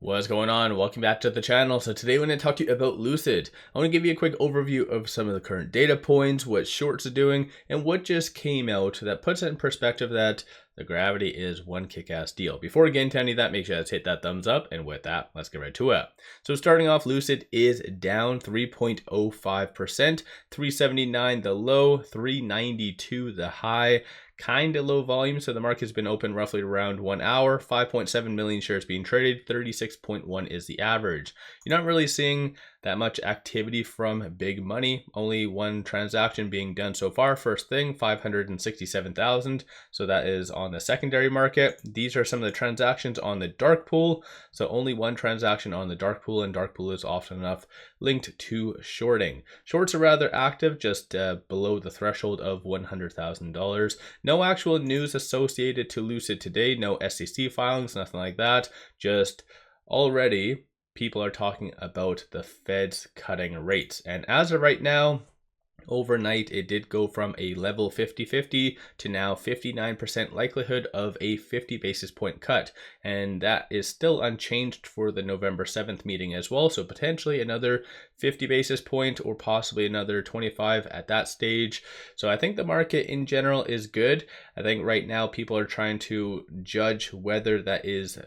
What's going on? Welcome back to the channel. So today we're going to talk to you about Lucid. I want to give you a quick overview of some of the current data points, what shorts are doing, and what just came out that puts it in perspective that the Gravity is one kick-ass deal. Before we get into any of that, make sure to hit that thumbs up, and with that, let's get right to it. So starting off, Lucid is down 3.05%, 379 the low, 392 the high. Kind of low volume, so the market's been open roughly around 1 hour, 5.7 million shares being traded, 36.1 is the average. You're not really seeing that much activity from big money, only one transaction being done so far. First thing, 567,000, so that is on the secondary market. These are some of the transactions on the dark pool, so only one transaction on the dark pool, and dark pool is often enough linked to shorting. Shorts are rather active, just below the threshold of $100,000. No actual news associated to Lucid today, no SEC filings, nothing like that. Just already people are talking about the Fed's cutting rates. And as of right now, overnight, it did go from a level 50-50 to now 59% likelihood of a 50 basis point cut. And that is still unchanged for the November 7th meeting as well. So potentially another 50 basis point or possibly another 25 at that stage. So I think the market in general is good. I think right now people are trying to judge whether that is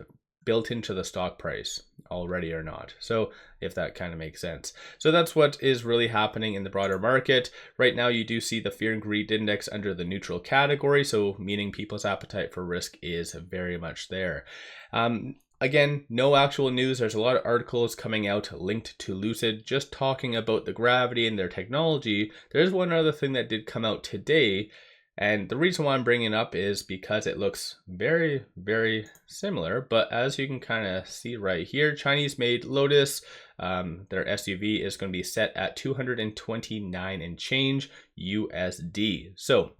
built into the stock price already or not. So if that kind of makes sense. So that's what is really happening in the broader market. Right now you do see the fear and greed index under the neutral category. So meaning people's appetite for risk is very much there. Again, no actual news. There's a lot of articles coming out linked to Lucid just talking about the Gravity and their technology. There's one other thing that did come out today. And the reason why I'm bringing it up is because it looks very, very similar. But as you can kind of see right here, Chinese-made Lotus, their SUV is going to be set at 229 and change USD. So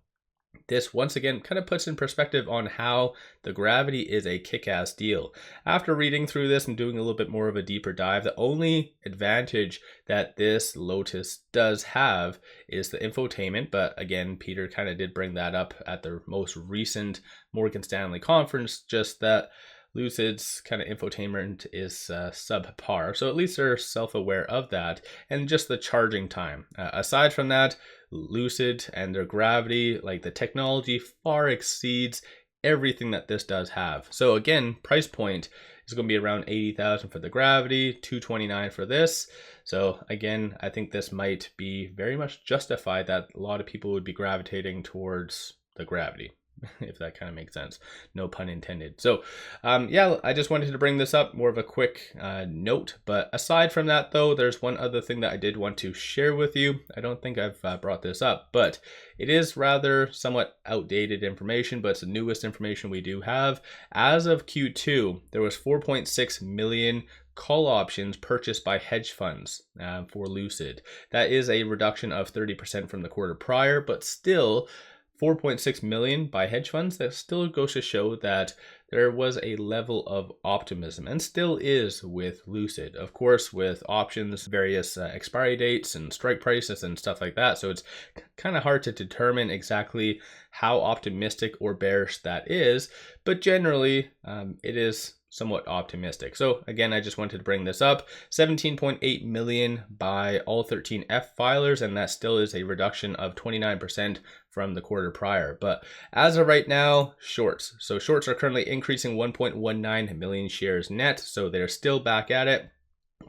this once again kind of puts in perspective on how the Gravity is a kick-ass deal. After reading through this and doing a little bit more of a deeper dive, the only advantage that this Lotus does have is the infotainment. But again, Peter kind of did bring that up at the most recent Morgan Stanley conference, just that Lucid's kind of infotainment is subpar. So at least they're self-aware of that, and just the charging time. Aside from that, Lucid and their Gravity, like the technology far exceeds everything that this does have. So again, price point is going to be around 80,000 for the Gravity, 229 for this. So again, I think this might be very much justified that a lot of people would be gravitating towards the Gravity, if that kind of makes sense. No pun intended. So yeah, I just wanted to bring this up, more of a quick note. But aside from that though, there's one other thing that I did want to share with you. I don't think I've brought this up, but it is rather somewhat outdated information, but it's the newest information we do have. As of Q2, there was 4.6 million call options purchased by hedge funds for Lucid. That is a reduction of 30% from the quarter prior, but still 4.6 million by hedge funds. That still goes to show that there was a level of optimism, and still is with Lucid. Of course, with options, various expiry dates and strike prices and stuff like that. So it's kind of hard to determine exactly how optimistic or bearish that is, but generally it is somewhat optimistic. So again, I just wanted to bring this up. 17.8 million by all 13 F filers, and that still is a reduction of 29% from the quarter prior. But as of right now, shorts. So shorts are currently increasing 1.19 million shares net. So they're still back at it,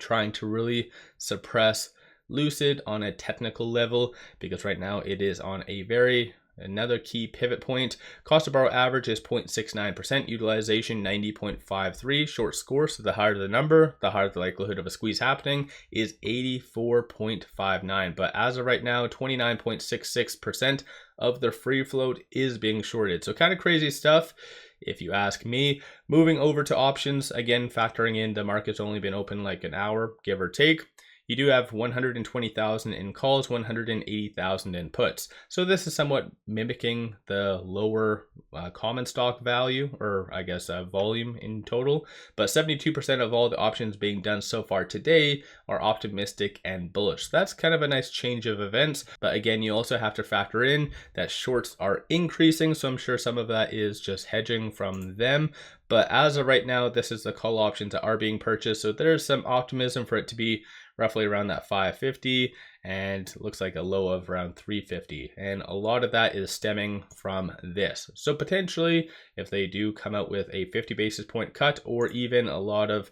trying to really suppress Lucid on a technical level, because right now it is on a another key pivot point. Cost to borrow average is 0.69%, utilization 90.53, short score, so the higher the number, the higher the likelihood of a squeeze happening, is 84.59. But as of right now, 29.66% of the free float is being shorted. So kind of crazy stuff, if you ask me. Moving over to options, again, factoring in the market's only been open like an hour, give or take. You do have 120,000 in calls, 180,000 in puts. So this is somewhat mimicking the lower common stock value, or I guess volume in total. But 72% of all the options being done so far today are optimistic and bullish. So that's kind of a nice change of events. But again, you also have to factor in that shorts are increasing. So I'm sure some of that is just hedging from them. But as of right now, this is the call options that are being purchased. So there's some optimism for it to be roughly around that 550, and looks like a low of around 350. And a lot of that is stemming from this. So potentially, if they do come out with a 50 basis point cut, or even a lot of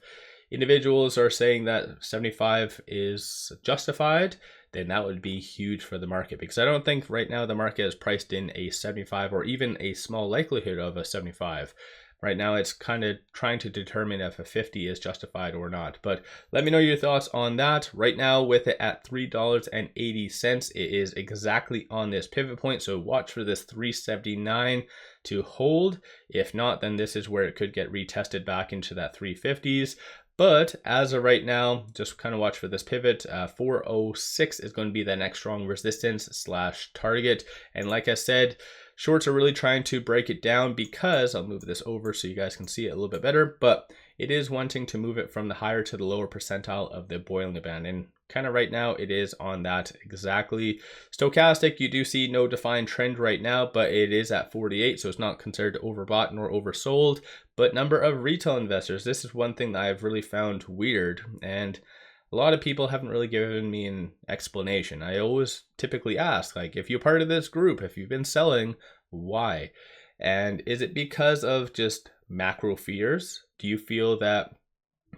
individuals are saying that 75 is justified, then that would be huge for the market, because I don't think right now the market is priced in a 75 or even a small likelihood of a 75. Right now it's kind of trying to determine if a 50 is justified or not. But let me know your thoughts on that. Right now with it at $3.80, it is exactly on this pivot point. So watch for this 379 to hold. If not, then this is where it could get retested back into that 350s. But as of right now, just kind of watch for this pivot. 406 is going to be the next strong resistance / target. And like I said, shorts are really trying to break it down, because I'll move this over so you guys can see it a little bit better, but it is wanting to move it from the higher to the lower percentile of the Bollinger Band. And kind of right now it is on that exactly. Stochastic, you do see no defined trend right now, but it is at 48, so it's not considered overbought nor oversold. But number of retail investors, this is one thing that I've really found weird, and a lot of people haven't really given me an explanation. I always typically ask, like, if you're part of this group, if you've been selling, why? And is it because of just macro fears? Do you feel that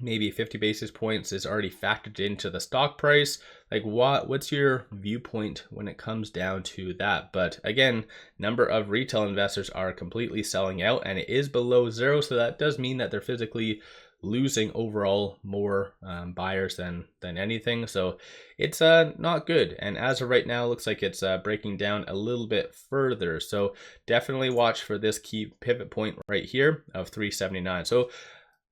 maybe 50 basis points is already factored into the stock price? Like, what's your viewpoint when it comes down to that? But again, number of retail investors are completely selling out, and it is below zero, so that does mean that they're physically losing overall more buyers than anything. So it's not good. And as of right now, looks like it's breaking down a little bit further. So definitely watch for this key pivot point right here of 379. So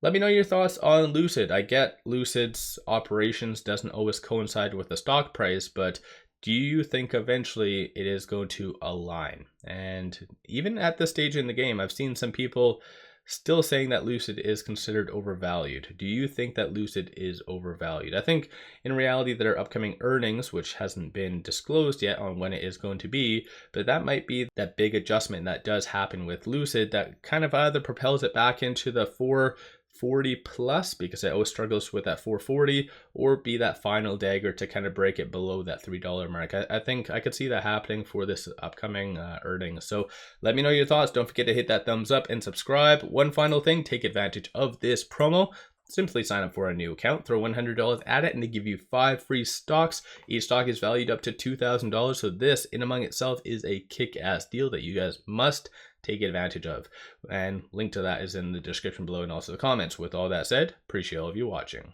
let me know your thoughts on Lucid. I get Lucid's operations doesn't always coincide with the stock price, but do you think eventually it is going to align? And even at this stage in the game, I've seen some people still saying that Lucid is considered overvalued. Do you think that Lucid is overvalued? I think in reality their upcoming earnings, which hasn't been disclosed yet on when it is going to be, but that might be that big adjustment that does happen with Lucid that kind of either propels it back into the 440 plus, because it always struggles with that 440, or be that final dagger to kind of break it below that $3 mark. I think I could see that happening for this upcoming earnings. So let me know your thoughts. Don't forget to hit that thumbs up and subscribe. One final thing, take advantage of this promo. Simply sign up for a new account, throw $100 at it, and they give you 5 free stocks. Each stock is valued up to $2,000. So this in among itself is a kick-ass deal that you guys must take advantage of. And link to that is in the description below and also the comments. With all that said, appreciate all of you watching.